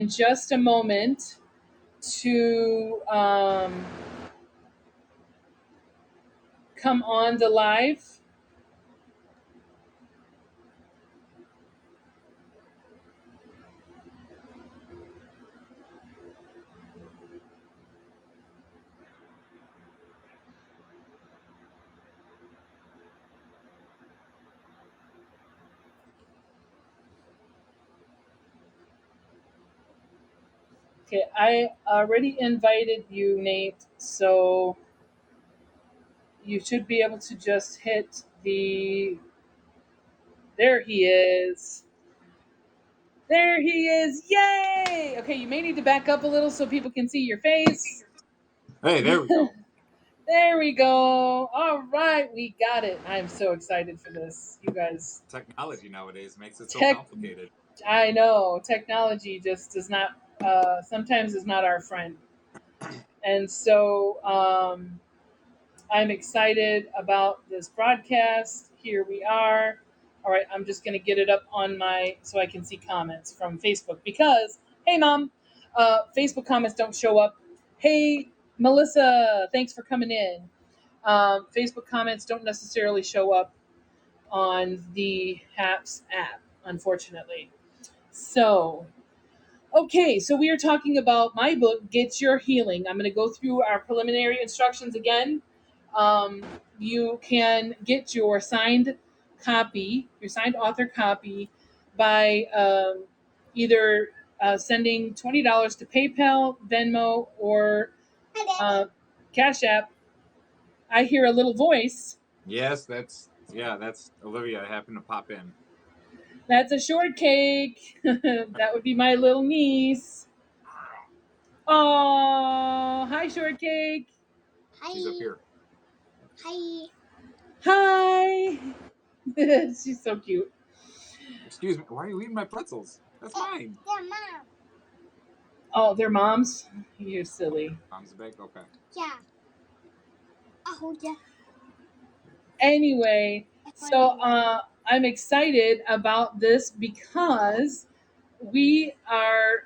in just a moment to come on the live. Okay, I already invited you, Nate, so you should be able to just hit the. There he is. There he is. Yay! Okay, you may need to back up a little so people can see your face. Hey, there we go. There we go. All right, we got it. I'm so excited for this. You guys, Technology nowadays makes it so tech, complicated. I know, technology just does not, sometimes is not our friend. And so I'm excited about this broadcast. Here we are. All right, I'm just going to get it up on my, so I can see comments from Facebook because, hey, Mom, Facebook comments don't show up. Hey, Melissa, thanks for coming in. Facebook comments don't necessarily show up on the HAPS app, unfortunately. So, okay, so we are talking about my book, Get Your Healing. I'm going to go through our preliminary instructions again. You can get your signed copy, your signed author copy, by either sending $20 to PayPal, Venmo, or Cash App. I hear a little voice. Yes, that's Olivia. I happened to pop in. That's a shortcake. That would be my little niece. Oh, hi, shortcake. She's up here. Hi. Hi. She's so cute. Excuse me. Why are you eating my pretzels? That's mine. Yeah, Mom. Oh, they're moms? You're silly. Mom's bag. Okay. Yeah. Oh, yeah. Anyway, so I'm excited about this because we are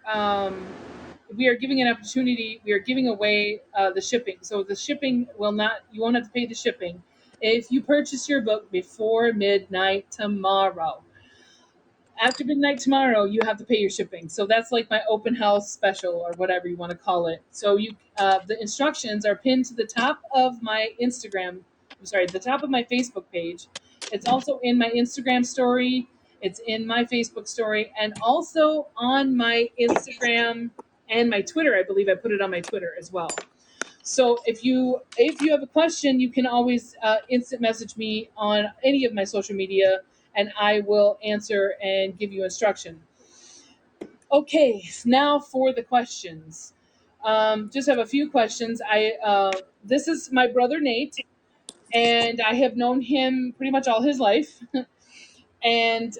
giving an opportunity. We are giving away the shipping. So the shipping will not. You won't have to pay the shipping if you purchase your book before midnight tomorrow. After midnight tomorrow, you have to pay your shipping. So that's like my open house special or whatever you want to call it. So the instructions are pinned to the top of my Instagram. I'm sorry, the top of my Facebook page. It's also in my Instagram story. It's in my Facebook story, and also on my Instagram and my Twitter. I believe I put it on my Twitter as well. So if you have a question, you can always instant message me on any of my social media, and I will answer and give you instruction. Okay, now for the questions. Just have a few questions. This is my brother Nate, and I have known him pretty much all his life. And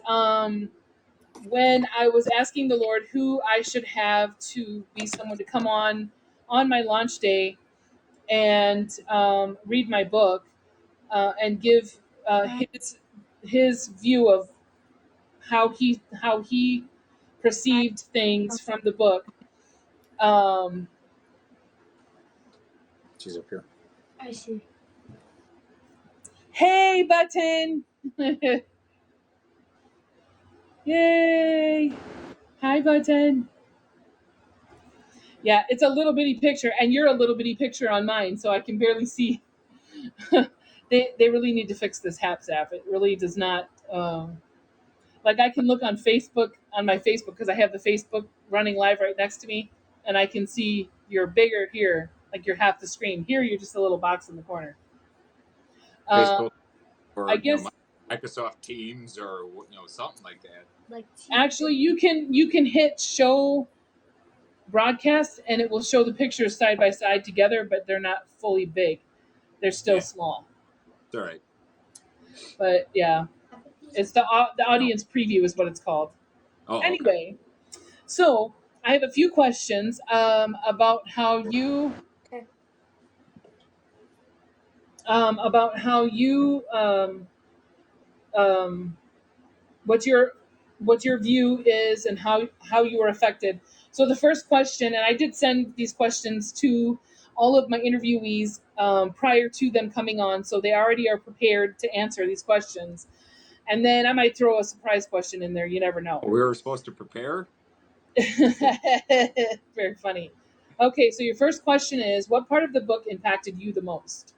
when I was asking the Lord who I should have to be someone to come on my launch day and read my book and give his view of how he perceived things from the book. Um, She's up here. I see. hey, Button! Yay! Hi, Button. Yeah, it's a little bitty picture, and you're a little bitty picture on mine, so I can barely see. They really need to fix this HAPS app. It really does not. Like I can look on Facebook on my Facebook because I have the Facebook running live right next to me, and I can see you're bigger here, like you're half the screen. Here, you're just a little box in the corner. Facebook I or guess Microsoft Teams or something like that. Like actually you can hit show broadcast, and it will show the pictures side by side together, but they're not fully big. They're still Yeah. small. It's all right. But yeah, it's the audience preview is what it's called. Oh, okay. Anyway, so I have a few questions about how you Okay. about how you um, what your view is and how you were affected. So the first question, and I did send these questions to all of my interviewees prior to them coming on, so they already are prepared to answer these questions. And then I might throw a surprise question in there. You never know. We were supposed to prepare. Very funny. Okay, so your first question is, what part of the book impacted you the most?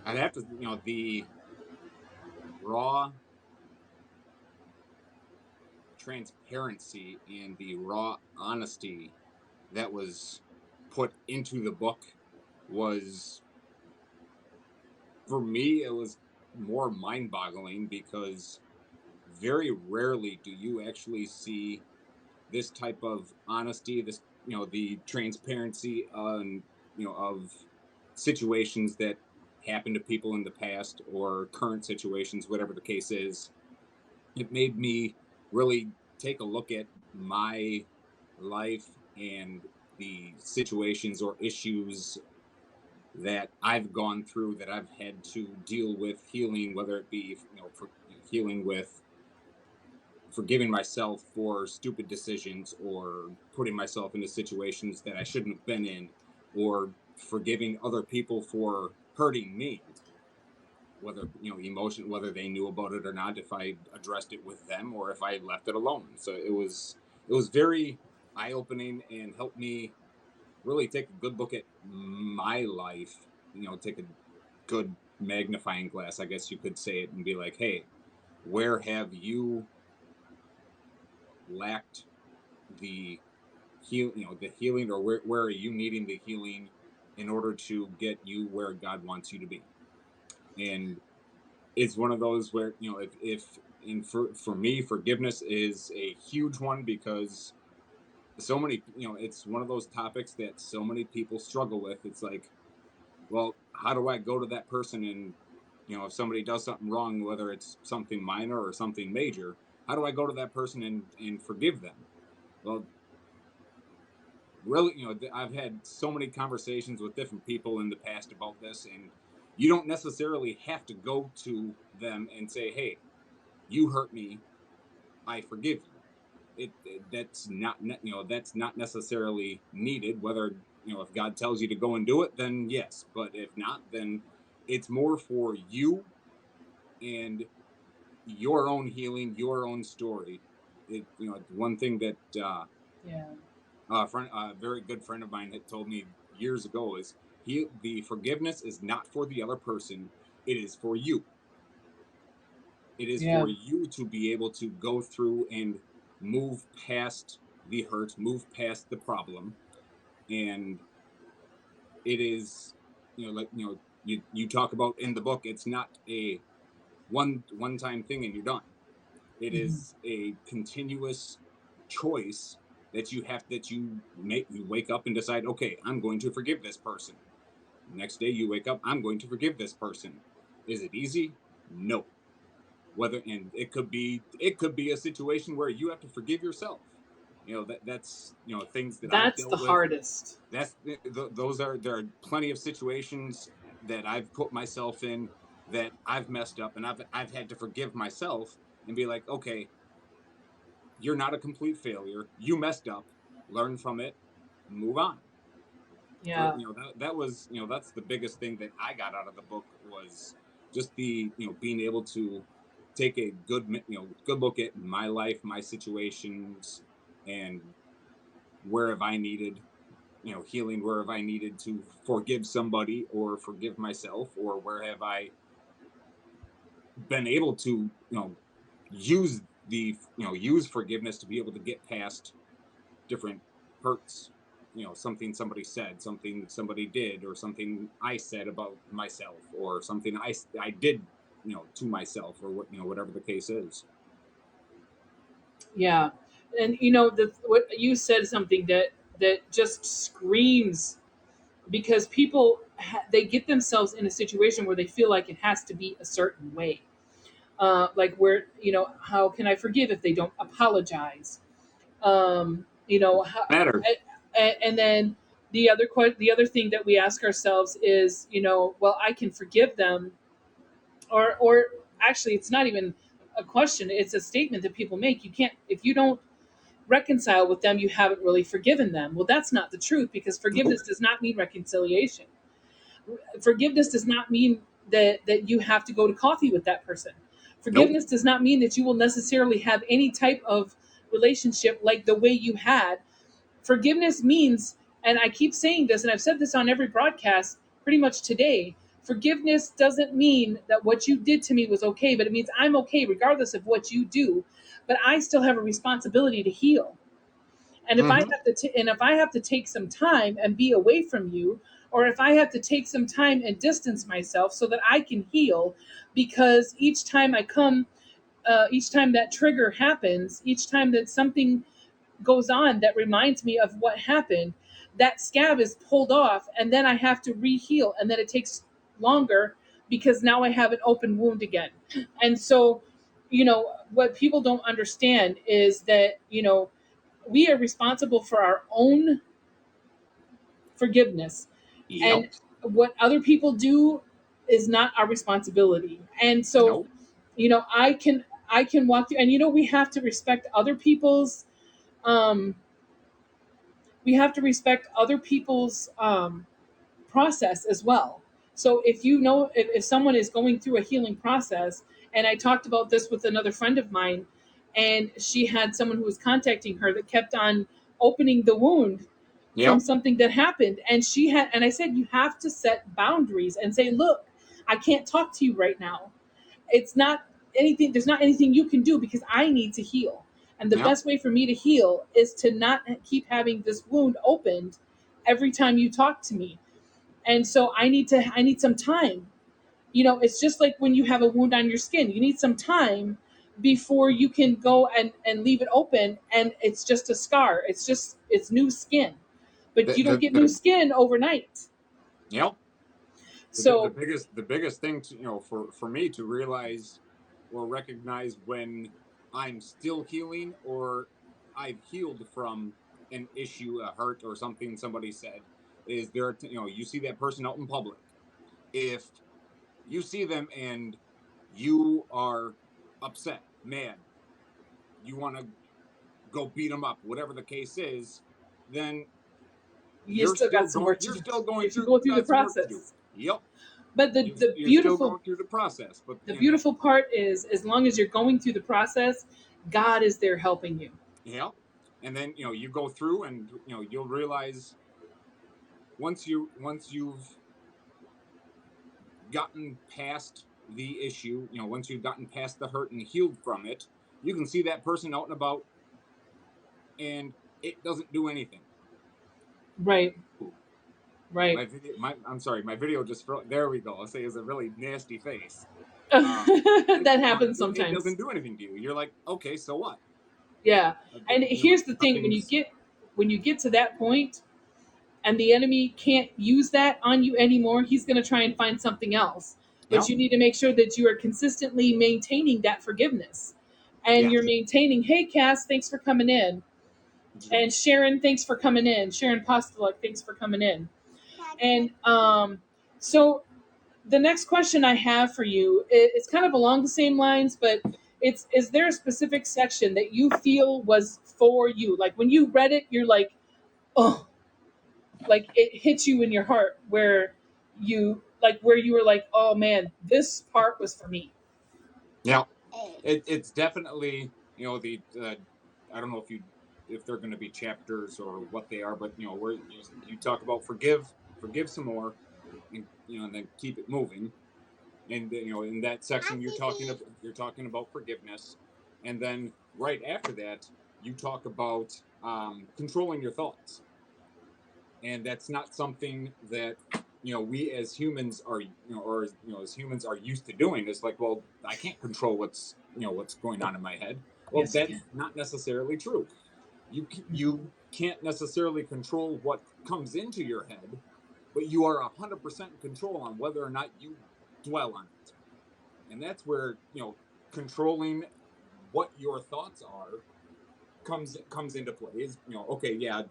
I'd have to, the raw transparency and the raw honesty that was put into the book was, for me, it was more mind-boggling, because very rarely do you actually see this type of honesty, this, the transparency on, of situations that happened to people in the past or current situations, whatever the case is. It made me really take a look at my life and the situations or issues that I've gone through, that I've had to deal with healing, whether it be, for healing with forgiving myself for stupid decisions, or putting myself into situations that I shouldn't have been in, or forgiving other people for hurting me, whether, whether they knew about it or not, if I addressed it with them or if I left it alone. So it was very eye-opening, and helped me really take a good look at my life, take a good magnifying glass, I guess you could say it, and be like, hey, where have you lacked the the healing, or where are you needing the healing in order to get you where God wants you to be? And it's one of those where, if and for me, forgiveness is a huge one, because so many, it's one of those topics that so many people struggle with. It's like, well, how do I go to that person, and, if somebody does something wrong, whether it's something minor or something major, how do I go to that person and forgive them? Well, really, I've had so many conversations with different people in the past about this, and you don't necessarily have to go to them and say, hey, you hurt me, I forgive you. That's not, that's not necessarily needed. Whether, if God tells you to go and do it, then yes, but if not, then it's more for you and your own healing, your own story. One thing that Yeah. a very good friend of mine had told me years ago is, the forgiveness is not for the other person, it is for you. It is Yeah. for you to be able to go through and move past the hurt, move past the problem. And it is, like, you talk about in the book, it's not a one time thing and you're done. It Mhm. is a continuous choice that you make. You wake up and decide, okay, I'm going to forgive this person. Next day you wake up, I'm going to forgive this person. Is it easy? No. And it could be a situation where you have to forgive yourself. That's, things that I've That's the dealt with. hardest. There are plenty of situations that I've put myself in, that I've messed up, and I've had to forgive myself and be like, okay, you're not a complete failure. You messed up, learn from it, move on. For, Yeah. that was, that's the biggest thing that I got out of the book, was just the, being able to take a good look at my life, my situations, and where have I needed, healing, where have I needed to forgive somebody or forgive myself, or where have I been able to, use use forgiveness to be able to get past different hurts. Something somebody said, something somebody did, or something I said about myself, or something I did, to myself, or whatever the case is. Yeah. And what you said, something that just screams, because people they get themselves in a situation where they feel like it has to be a certain way. Like, where, how can I forgive if they don't apologize? How, Matter. and then the other thing that we ask ourselves is, well, I can forgive them, or actually, it's not even. a question. It's a statement that people make. You can't, if you don't reconcile with them, you haven't really forgiven them. Well, that's not the truth, because forgiveness does not mean reconciliation. Forgiveness does not mean that you have to go to coffee with that person. Nope. Forgiveness does not mean that you will necessarily have any type of relationship like the way you had. Forgiveness means, and I keep saying this, and I've said this on every broadcast pretty much today, forgiveness doesn't mean that what you did to me was okay, but it means I'm okay regardless of what you do, but I still have a responsibility to heal. And if I Mhm. have and if I have to take some time and be away from you, or if I have to take some time and distance myself so that I can heal, because each time I come, each time that trigger happens, each time that something goes on that reminds me of what happened, that scab is pulled off, and then I have to re-heal, and then it takes longer because now I have an open wound again. And so, what people don't understand is that, we are responsible for our own forgiveness, and Yep. what other people do is not our responsibility. And so, Nope. I can walk through, and we have to respect other people's um process as well. So if someone is going through a healing process, and I talked about this with another friend of mine, and she had someone who was contacting her that kept on opening the wound from Yep. something that happened, and I said, you have to set boundaries and say, look, I can't talk to you right now. It's not anything, there's not anything you can do, because I need to heal. And the Yep. best way for me to heal is to not keep having this wound opened every time you talk to me. And so I need some time. It's just like when you have a wound on your skin, you need some time before you can go and leave it open, and it's just a scar. It's new skin. But The, you don't the, get new the, skin overnight. yep. The So biggest thing to, for me to realize or recognize when I'm still healing or I've healed from an issue, a hurt, or something somebody said, is you see that person out in public. If you see them and you are upset, mad, you want to go beat them up, whatever the case is, then you still got some work to you're do. still going If you through, go through the got some work to do. process. Yep. But the You're still beautiful going through the process, but the and that beautiful part is, as long as you're going through the process, God is there helping you. yeah, and then you go through, and you'll realize once you've gotten past the issue, once you've gotten past the hurt and healed from it, you can see that person out and about, and it doesn't do anything. Right. Ooh, Right. I'm sorry, my video just there we go. I'll say is a really nasty face. That happens It sometimes. doesn't do anything to you. You're like, okay, so what? Yeah. And here's the thing, Nothing's. when you get to that point and the enemy can't use that on you anymore, he's going to try and find something else. But Yeah, you need to make sure that you are consistently maintaining that forgiveness. And yeah. you're maintaining, hey Cass, thanks for coming in. And Sharon, thanks for coming in. Sharon Postuluk, thanks for coming in. And so the next question I have for you is kind of along the same lines, but it's, is there a specific section that you feel was for you? Like when you read it, you're like, oh, like it hits you in your heart, where you were like, oh man, this part was for me. Yeah, it's definitely the I don't know if they're going to be chapters or what they are, but where you talk about forgive some more, and and then keep it moving. And in that section you're talking about forgiveness, and then right after that you talk about controlling your thoughts, and that's not something that we as humans are or as humans are used to doing. It's like, well, I can't control what's going on in my head. Well, Yes, you that's can. not necessarily true. You can't necessarily control what comes into your head, but you are 100% in control on whether or not you dwell on it. And that's where controlling what your thoughts are comes into play. Is okay, yeah,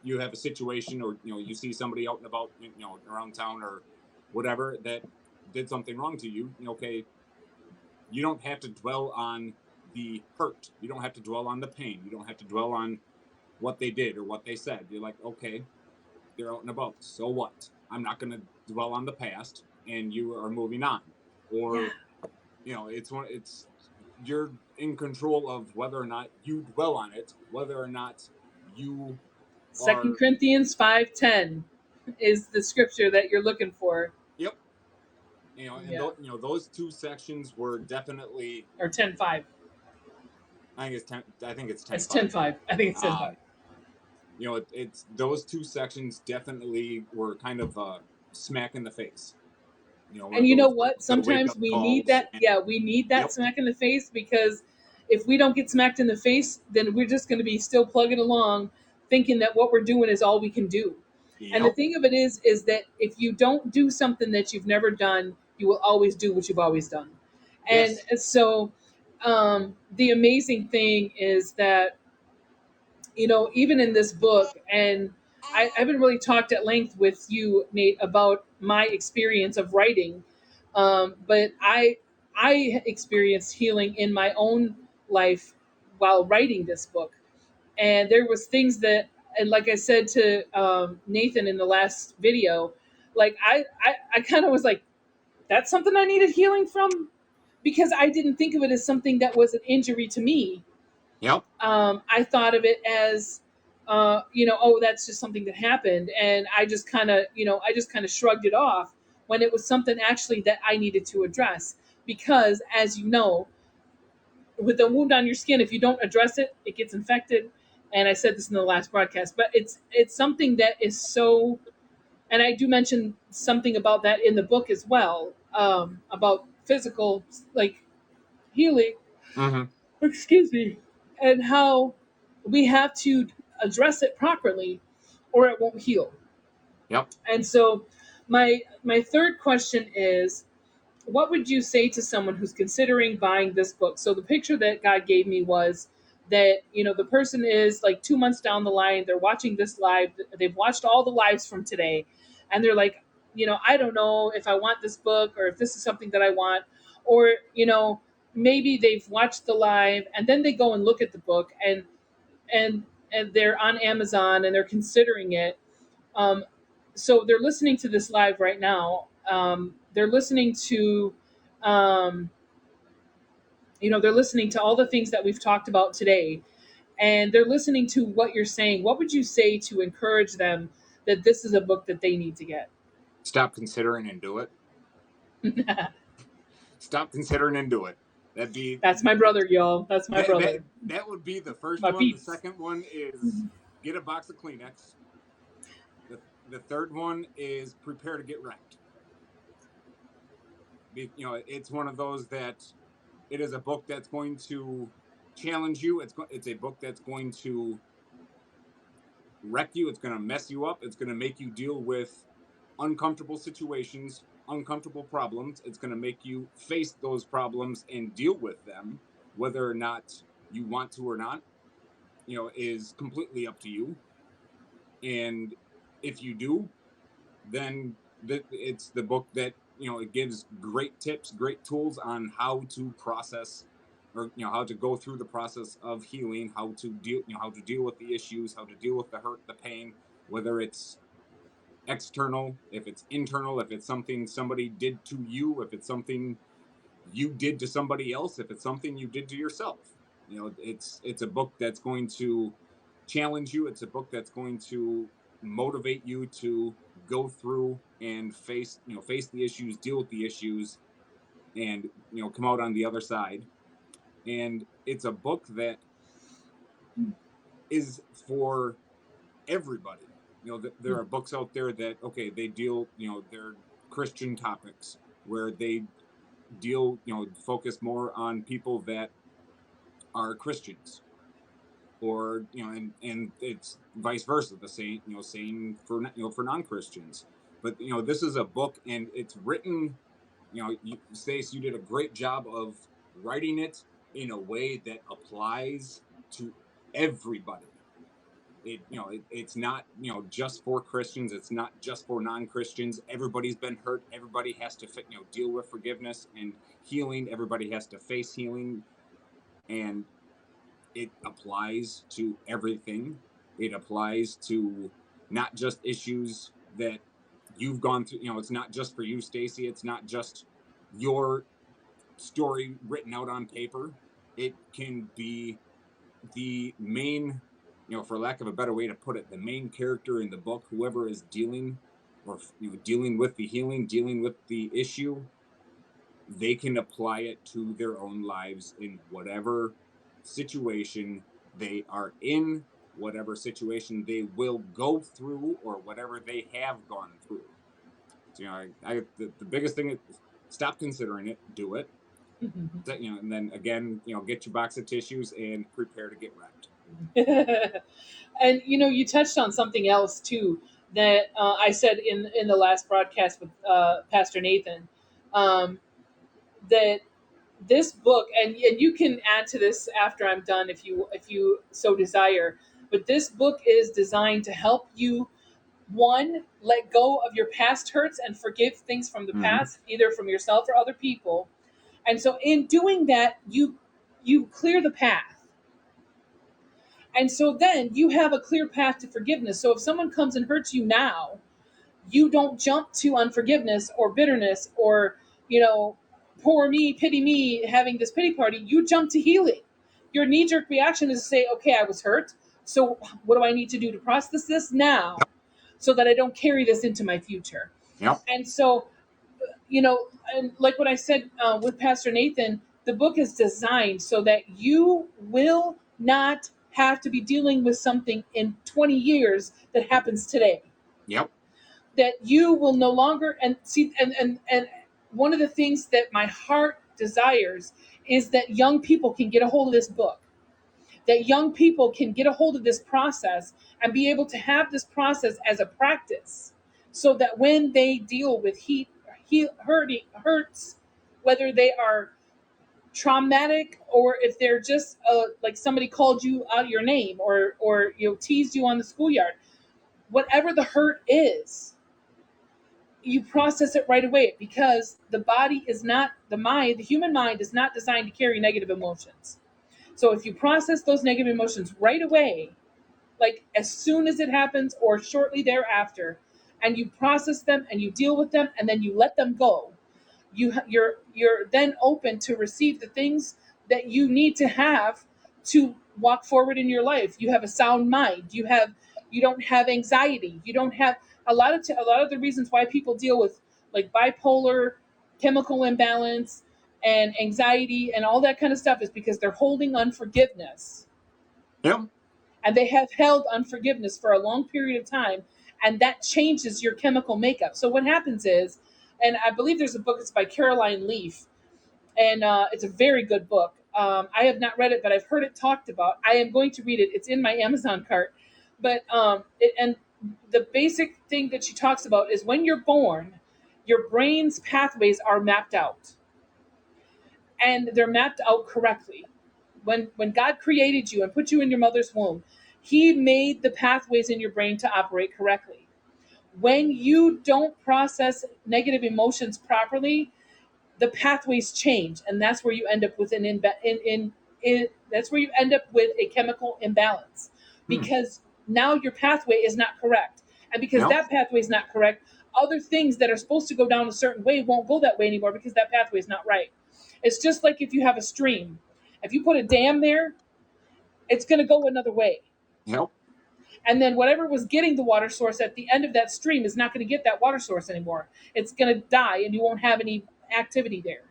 you have a situation, or you see somebody out and about, around town or whatever, that did something wrong to you. Okay, you don't have to dwell on the hurt. You don't have to dwell on the pain. You don't have to dwell on what they did or what they said. You're like, okay, they're out and about. So what? I'm not going to dwell on the past, and you are moving on. Or, it's you're in control of whether or not you dwell on it, whether or not you Second are. Corinthians 5:10 is the scripture that you're looking for. Yep. And Yeah. those two sections were definitely. Or 10:5. I think it's 10. I think it's 10. It's 10:5. I think it's 10:5. It's those two sections definitely were kind of smack in the face. And you know Those what? the wake Sometimes up we need calls. that. Yeah, we need that Yep. smack in the face, because if we don't get smacked in the face, then we're just going to be still plugging along, thinking that what we're doing is all we can do. And the Yep. thing of it is that if you don't do something that you've never done, you will always do what you've always done. And Yes. so, the amazing thing is that, even in this book, and I haven't really talked at length with you, Nate, about my experience of writing, but I experienced healing in my own life while writing this book. And there was things that, and like I said to Nathan in the last video, like I kind of was like, that's something I needed healing from, because I didn't think of it as something that was an injury to me. Yep. I thought of it as, oh, that's just something that happened, and I just kind of shrugged it off, when it was something actually that I needed to address. Because, as you know, with a wound on your skin, if you don't address it, it gets infected. And I said this in the last broadcast, but it's something that is so, and I do mention something about that in the book as well, about physical, like, healing, Mm-hmm. excuse me, and how we have to address it properly, or it won't heal. Yep. And so, my third question is, what would you say to someone who's considering buying this book? So the picture that God gave me was that, the person is like 2 months down the line, they're watching this live, they've watched all the lives from today, and they're like, I don't know if I want this book, or if this is something that I want. Or, maybe they've watched the live and then they go and look at the book, and and they're on Amazon and they're considering it. um, so they're listening to this live right now. They're listening to, um, they're listening to all the things that we've talked about today, and they're listening to what you're saying. What would you say to encourage them that this is a book that they need to get? Stop considering and do it. Stop considering and do it. That'd be That's my brother, y'all. That's my that that brother. that would be the first My one. The peeps. second one is get a box of Kleenex. The third one is prepare to get wrecked. It's one of those that it is a book that's going to challenge you. It's a book that's going to wreck you. It's going to mess you up. It's going to make you deal with uncomfortable situations, uncomfortable problems. It's going to make you face those problems and deal with them, whether or not you want to or not. Is completely up to you. And if you do, then it's the book that it gives great tips, great tools on how to process, or how to go through the process of healing, how to deal with the issues, how to deal with the hurt, the pain, whether it's external, if it's internal, if it's something somebody did to you, if it's something you did to somebody else, if it's something you did to yourself. It's a book that's going to challenge you. It's a book that's going to motivate you to go through and face the issues, deal with the issues, and come out on the other side. And it's a book that is for everybody. There are books out there that, okay, they deal, they're Christian topics where they deal, focus more on people that are Christians, or and it's vice versa, the same for for non-Christians. But this is a book, and it's written. Stace, you did a great job of writing it in a way that applies to everybody. It's not just for Christians. It's not just for non-Christians. Everybody's been hurt. Everybody has to deal with forgiveness and healing. Everybody has to face healing, and it applies to everything. It applies to not just issues that you've gone through. It's not just for you, Stacy. It's not just your story written out on paper. It can be the main, for lack of a better way to put it, the main character in the book, whoever is dealing dealing with the healing, dealing with the issue, they can apply it to their own lives in whatever situation they are in, whatever situation they will go through, or whatever they have gone through. So, the biggest thing is stop considering it, do it. And then again, get your box of tissues and prepare to get wrapped. And you touched on something else too that I said in the last broadcast with Pastor Nathan, that this book, and you can add to this after I'm done if you so desire, but this book is designed to help you, one, let go of your past hurts and forgive things from the past, either from yourself or other people. And so in doing that, you clear the path. And so then you have a clear path to forgiveness. So if someone comes and hurts you now, you don't jump to unforgiveness or bitterness or, poor me, pity me, having this pity party. You jump to healing. Your knee-jerk reaction is to say, okay, I was hurt. So what do I need to do to process this now so that I don't carry this into my future? Yep. And so, and like what I said with Pastor Nathan, the book is designed so that you will not have to be dealing with something in 20 years that happens today. Yep. That you will no longer, and see, and one of the things that my heart desires is that young people can get a hold of this book, that young people can get a hold of this process and be able to have this process as a practice, so that when they deal with hurts, whether they are traumatic or if they're just like somebody called you out your name or teased you on the schoolyard, whatever the hurt is, you process it right away, because the body is not, the human mind is not designed to carry negative emotions. So if you process those negative emotions right away, like as soon as it happens or shortly thereafter, and you process them and you deal with them and then you let them go, you're then open to receive the things that you need to have to walk forward in your life. You have a sound mind. You don't have anxiety. You don't have a lot of the reasons why people deal with like bipolar, chemical imbalance, and anxiety and all that kind of stuff is because they're holding unforgiveness. Yep. And they have held unforgiveness for a long period of time, and that changes your chemical makeup. So what happens is, and I believe there's a book, it's by Caroline Leaf, and it's a very good book. I have not read it, but I've heard it talked about. I am going to read it. It's in my Amazon cart. But and the basic thing that she talks about is when you're born, your brain's pathways are mapped out, and they're mapped out correctly. When God created you and put you in your mother's womb, He made the pathways in your brain to operate correctly. When you don't process negative emotions properly, the pathways change, and that's where you end up with that's where you end up with a chemical imbalance, because now your pathway is not correct, and because that pathway is not correct, other things that are supposed to go down a certain way won't go that way anymore because that pathway is not right. It's just like if you have a stream. If you put a dam there, it's going to go another way. Yep. And then whatever was getting the water source at the end of that stream is not going to get that water source anymore. It's going to die and you won't have any activity there.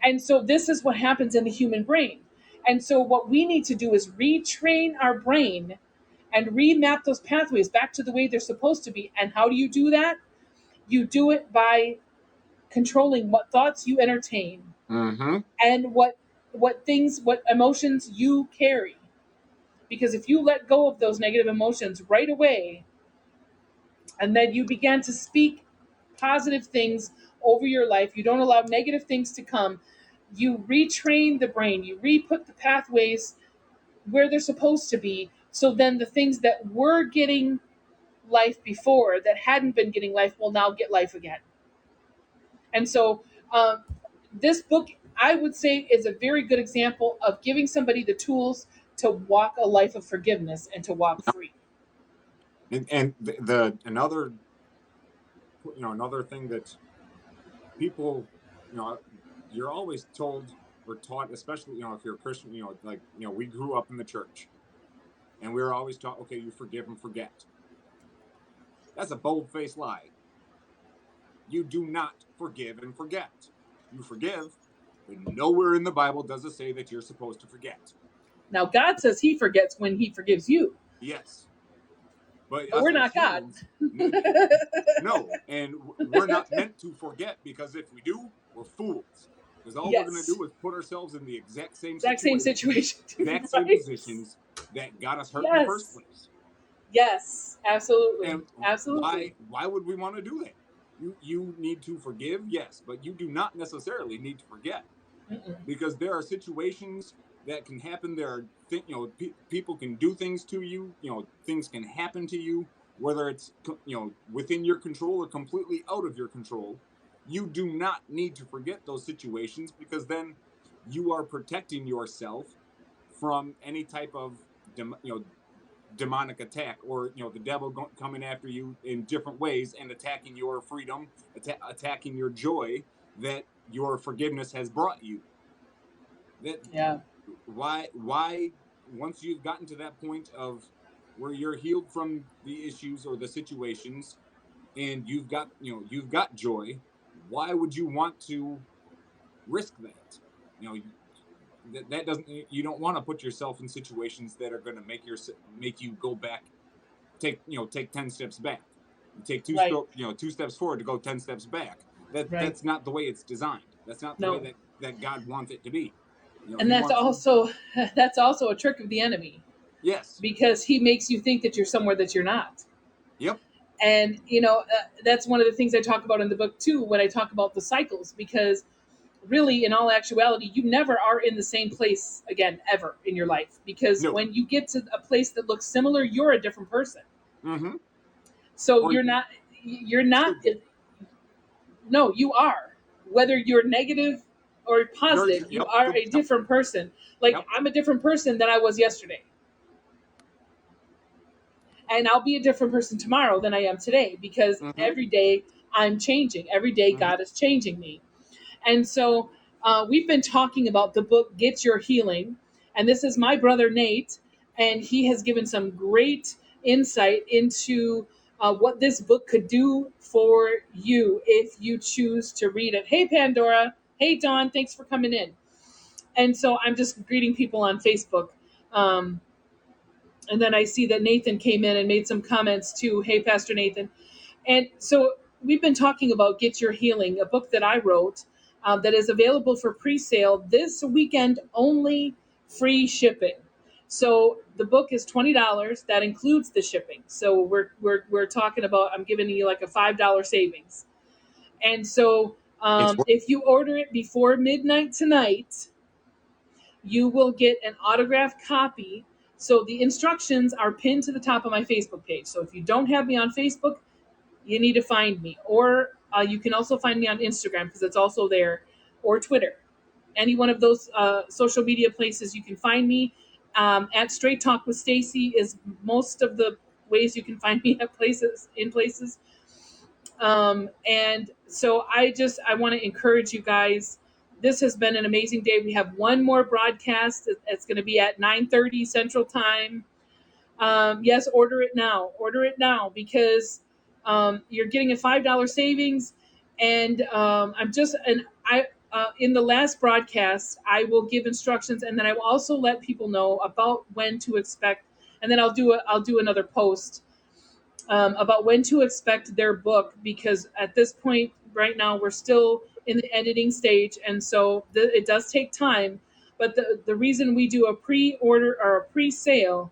And so this is what happens in the human brain. And so what we need to do is retrain our brain and remap those pathways back to the way they're supposed to be. And how do you do that? You do it by controlling what thoughts you entertain, and what emotions you carry. Because if you let go of those negative emotions right away, and then you begin to speak positive things over your life, you don't allow negative things to come, you retrain the brain, you re-put the pathways where they're supposed to be, So then the things that were getting life before that hadn't been getting life will now get life again. And so this book, I would say, is a very good example of giving somebody the tools to walk a life of forgiveness and to walk free. And the another another thing that people, you're always told or taught, especially if you're a Christian, like we grew up in the church, and we were always taught, okay, you forgive and forget. That's a bold-faced lie. You do not forgive and forget. You forgive, but nowhere in the Bible does it say that you're supposed to forget. Now, God says He forgets when He forgives you. Yes. But But us we're as not God. humans, no, and we're not meant to forget, because if we do, we're fools. Because all we're going to Yes. do is put ourselves in the exact same Exact same situation, situation. exact same Right? positions that got us hurt in the first Yes. place. Yes. Absolutely. And Absolutely. why would we want to do that? You need to forgive, yes, but you do not necessarily need to forget, Mm-mm. because there are situations that can happen. There are people can do things to you. Things can happen to you, whether it's within your control or completely out of your control. You do not need to forget those situations, because then you are protecting yourself from any type of demonic attack, or the devil coming after you in different ways and attacking your freedom, attacking your joy that your forgiveness has brought you. That Yeah. why once you've gotten to that point of where you're healed from the issues or the situations, and you've got joy, why would you want to risk that? you know that doesn't, you don't want to put yourself in situations that are going to make you go back, take 10 steps back. You take Right. 2 steps forward to go 10 steps back. Right. That's not the way it's designed. That's not the way No. that God wants it to be. And He that's wants. also that's also a trick of the enemy, Yes. because he makes you think that you're somewhere that you're not. Yep. And that's one of the things I talk about in the book too, when I talk about the cycles, because really, in all actuality, you never are in the same place again ever in your life, because No. when you get to a place that looks similar, you're a different person. Mm-hmm. So Or you're not should be. no, you are, whether you're negative or positive, you Yep. are a different person. Like, Yep. I'm a different person than I was yesterday, and I'll be a different person tomorrow than I am today, because Mm-hmm. every day I'm changing. Every day Mm-hmm. God is changing me. And so we've been talking about the book Get Your Healing. And this is my brother Nate. And he has given some great insight into what this book could do for you if you choose to read it. Hey, Pandora. Hey, Dawn. Thanks for coming in. And so I'm just greeting people on Facebook. Um, and then I see that Nathan came in and made some comments too. Hey, Pastor Nathan. And so we've been talking about Get Your Healing, a book that I wrote that is available for pre-sale this weekend only, free shipping. So the book is $20. That includes the shipping. So we're talking about, I'm giving you like a $5 savings. And so It's if you order it before midnight tonight, you will get an autographed copy. So the instructions are pinned to the top of my Facebook page. So if you don't have me on Facebook, you need to find me. Or you can also find me on Instagram, because it's also there, or Twitter. Any one of those social media places you can find me. At Straight Talk with Stacy is most of the ways you can find me at places. And so I want to encourage you guys. This has been an amazing day. We have one more broadcast. It's going to be at 9:30 Central Time. Yes, order it now. Order it now, because you're getting a $5 savings. And in the last broadcast, I will give instructions, and then I will also let people know about when to expect. And then I'll do another post about when to expect their book, because at this point right now we're still in the editing stage, and so it does take time. But the reason we do a pre-order or a pre-sale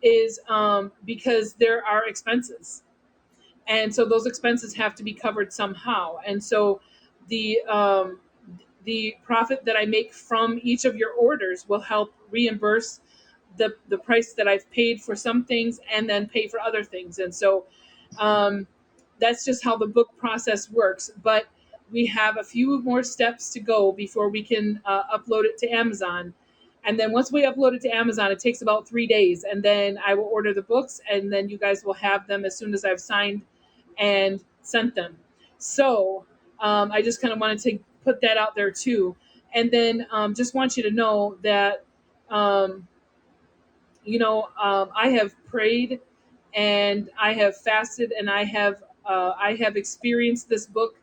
is because there are expenses, and so those expenses have to be covered somehow. And so the profit that I make from each of your orders will help reimburse the price that I've paid for some things and then pay for other things. And so um, that's just how the book process works. But we have a few more steps to go before we can upload it to Amazon. And then once we upload it to Amazon, it takes about 3 days. And then I will order the books, and then you guys will have them as soon as I've signed and sent them. So I just kind of wanted to put that out there too. And then just want you to know that, um, I have prayed and I have fasted and I have experienced this book,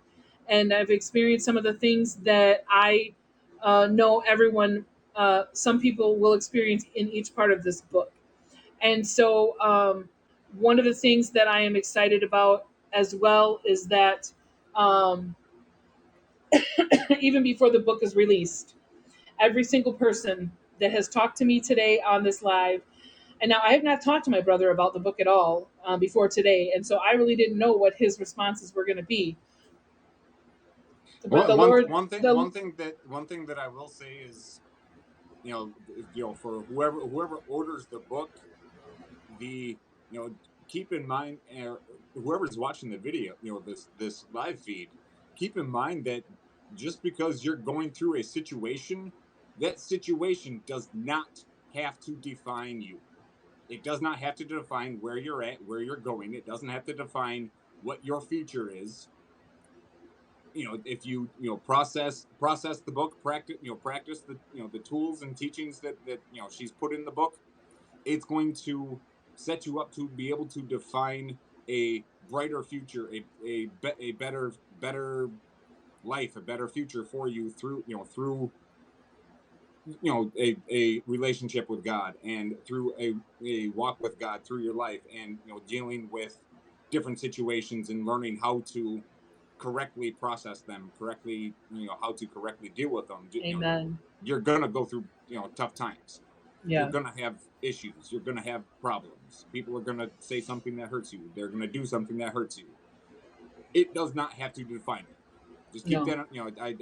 and I've experienced some of the things that I know everyone, some people will experience in each part of this book. And so, one of the things that I am excited about as well is that um, even before the book is released, every single person that has talked to me today on this live, and now I have not talked to my brother about the book at all before today, and so I really didn't know what his responses were going to be. But Well, the Lord, one thing that I will say is, for whoever orders the book, the keep in mind, whoever's watching the video, this live feed, keep in mind that just because you're going through a situation, that situation does not have to define you. It does not have to define where you're at, where you're going. It doesn't have to define what your future is. If you process the book, practice the tools and teachings that she's put in the book, it's going to set you up to be able to define a brighter future, a better life, a better future for you through a relationship with God, and through a walk with God through your life, and dealing with different situations and learning how to correctly process them, correctly how to correctly deal with them. Amen. You're gonna go through tough times. You're Yeah, gonna have issues. You're gonna have problems. People are gonna say something that hurts you. They're gonna do something that hurts you. It does not have to define it. Just keep no, that.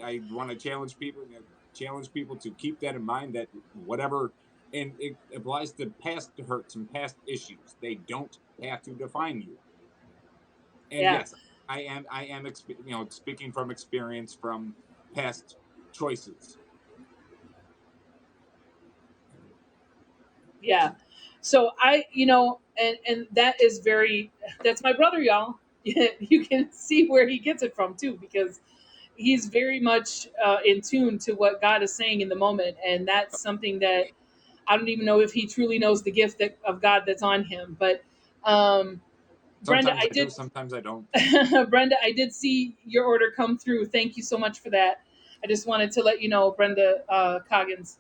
I want to challenge people to keep that in mind. That whatever, and it applies to past hurts and past issues. They don't have to define you. And yeah, yes, I am speaking from experience from past choices. yeah. So and that is that's my brother, y'all. You can see where he gets it from too, because he's very much in tune to what God is saying in the moment, and that's something that I don't even know if he truly knows the gift of God that's on him. But um, Brenda, Sometimes I I do, did sometimes I don't. Brenda, I did see your order come through. Thank you so much for that. I just wanted to let you know, Brenda Coggins.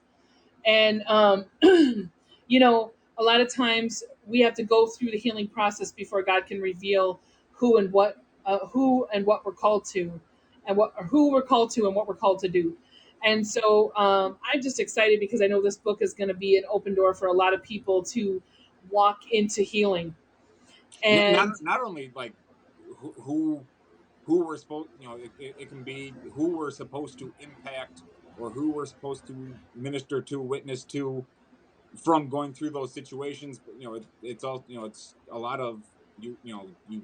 And a lot of times we have to go through the healing process before God can reveal who and what we're called to, and who we're called to and what we're called to do. And so I'm just excited because I know this book is going to be an open door for a lot of people to walk into healing. And Not only like who we're supposed, it can be who we're supposed to impact, or who we're supposed to minister to, witness to, from going through those situations. But it's all, it's a lot of, you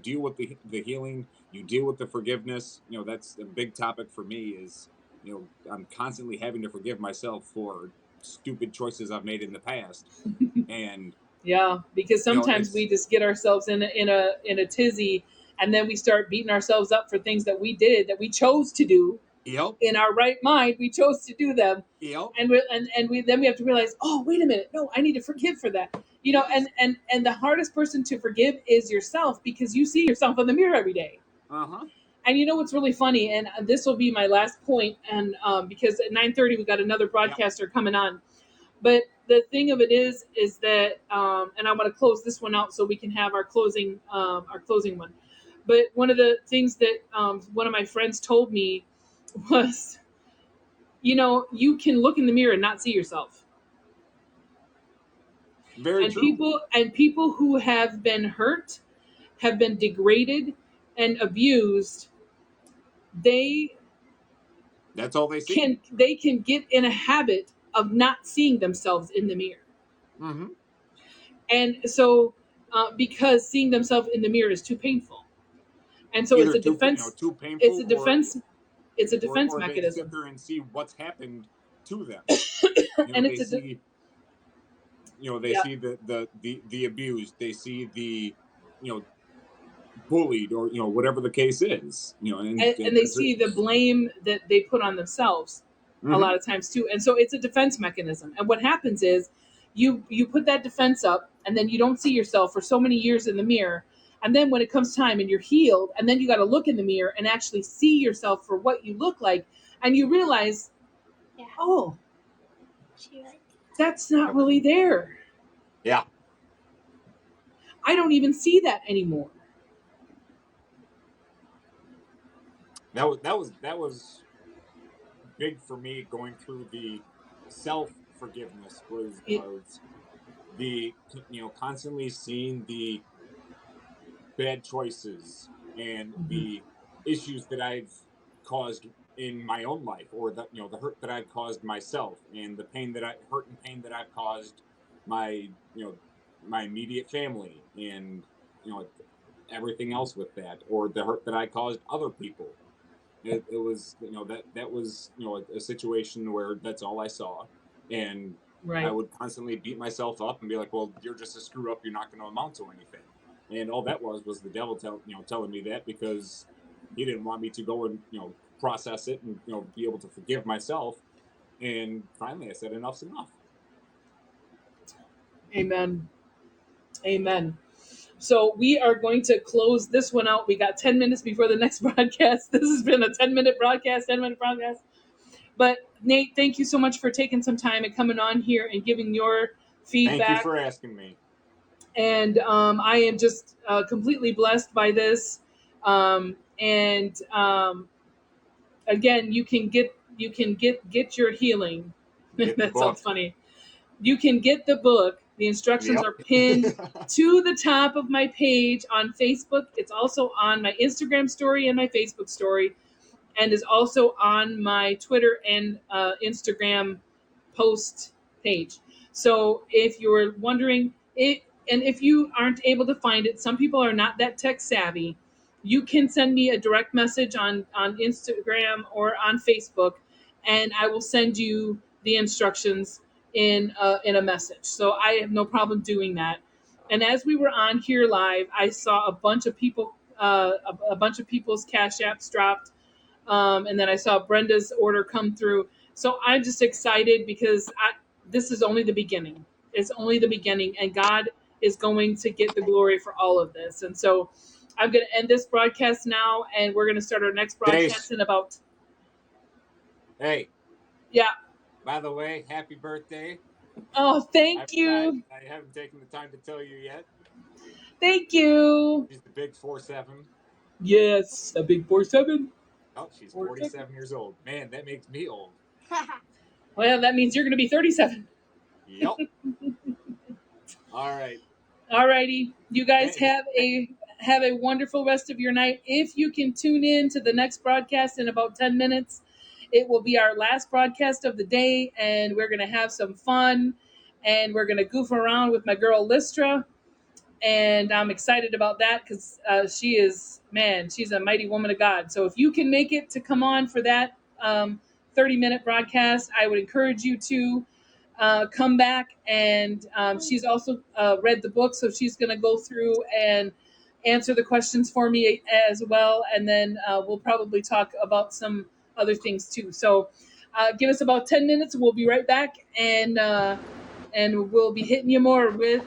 deal with the healing, you deal with the forgiveness. That's a big topic for me. Is I'm constantly having to forgive myself for stupid choices I've made in the past. And yeah, because sometimes it's, we just get ourselves in a tizzy, and then we start beating ourselves up for things that we did that we chose to do yep, in our right mind. We chose to do them, yep, and we then we have to realize, oh, wait a minute, no, I need to forgive for that. yes, And the hardest person to forgive is yourself, because you see yourself in the mirror every day. uh-huh. And you know what's really funny, and this will be my last point, and because at 9:30 we got another Yep. broadcaster coming on. But the thing of it is that, and I want to close this one out so we can have our closing one. But one of the things that one of my friends told me was, you can look in the mirror and not see yourself. Very And true. people who have been hurt, have been degraded and abused, they That's all they see. they can get in a habit of not seeing themselves in the mirror. Mm-hmm. And so because seeing themselves in the mirror is too painful, and so Either too it's painful, a defense it's a defense or they sit mechanism. there and see what's happened to them. And They see, they yeah, see the abused, they see the, bullied, or whatever the case is. And and they that's it. see the blame that they put on themselves a Mm-hmm. lot of times too, and so it's a defense mechanism. And what happens is you put that defense up, and then you don't see yourself for so many years in the mirror, and then when it comes time and you're healed, and then you got to look in the mirror and actually see yourself for what you look like, and you realize, Yeah. oh, She right. that's not really there. Yeah. I don't even see that anymore. That was big for me, going through the self forgiveness, It, was the, constantly seeing the bad choices and mhm. the issues that I've caused in my own life, or the hurt that I've caused myself, and the hurt and pain that I've caused my, my immediate family, and, you know everything else with that, or the hurt that I caused other people. It was, that was, a situation where that's all I saw. And I Right. would constantly beat myself up and be like, well, you're just a screw up, you're not going to amount to anything. And all that was the devil telling me that, because he didn't want me to go and, process it, and, be able to forgive myself. And finally I said, enough's enough. Amen. Amen. So we are going to close this one out. We got 10 minutes before the next broadcast. This has been a 10-minute broadcast, 10-minute broadcast. But Nate, thank you so much for taking some time and coming on here and giving your Thank you feedback. for asking me. And I am just completely blessed by this. And again, you can get your healing. Get the That book. sounds funny. You can get the book. The instructions Yep. are pinned to the top of my page on Facebook. It's also on my Instagram story and my Facebook story, and is also on my Twitter and Instagram post page. So if you're wondering it, and if you aren't able to find it, some people are not that tech savvy. You can send me a direct message on Instagram or on Facebook, and I will send you the instructions in a message. So I have no problem doing that. And as we were on here live, I saw a bunch of people, a bunch of people's cash apps dropped, and then I saw Brenda's order come through. So I'm just excited because this is only the beginning. It's only the beginning, and God is going to get the glory for all of this. And so I'm going to end this broadcast now, and we're going to start our next broadcast Dace, in about. hey, Yeah. by the way, happy birthday. Oh, I, thank I, you. I haven't taken the time to tell you yet. Thank you. She's the big 4-7. Yes, a big 4-7. Oh, she's 4-7. 47 years old. Man, that makes me old. Well, that means you're going to be 37. Yep. All right. Alrighty, you guys Hey, have a wonderful rest of your night. If you can tune in to the next broadcast in about 10 minutes, it will be our last broadcast of the day, and we're gonna have some fun, and we're gonna goof around with my girl Listra, and I'm excited about that because she's a mighty woman of God. So if you can make it to come on for that 30-minute broadcast, I would encourage you to come back. And she's also read the book, so she's going to go through and answer the questions for me as well. And then we'll probably talk about some other things too. So give us about 10 minutes. We'll be right back, and we'll be hitting you more with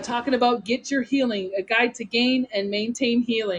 talking about Get Your Healing, a guide to gain and maintain healing.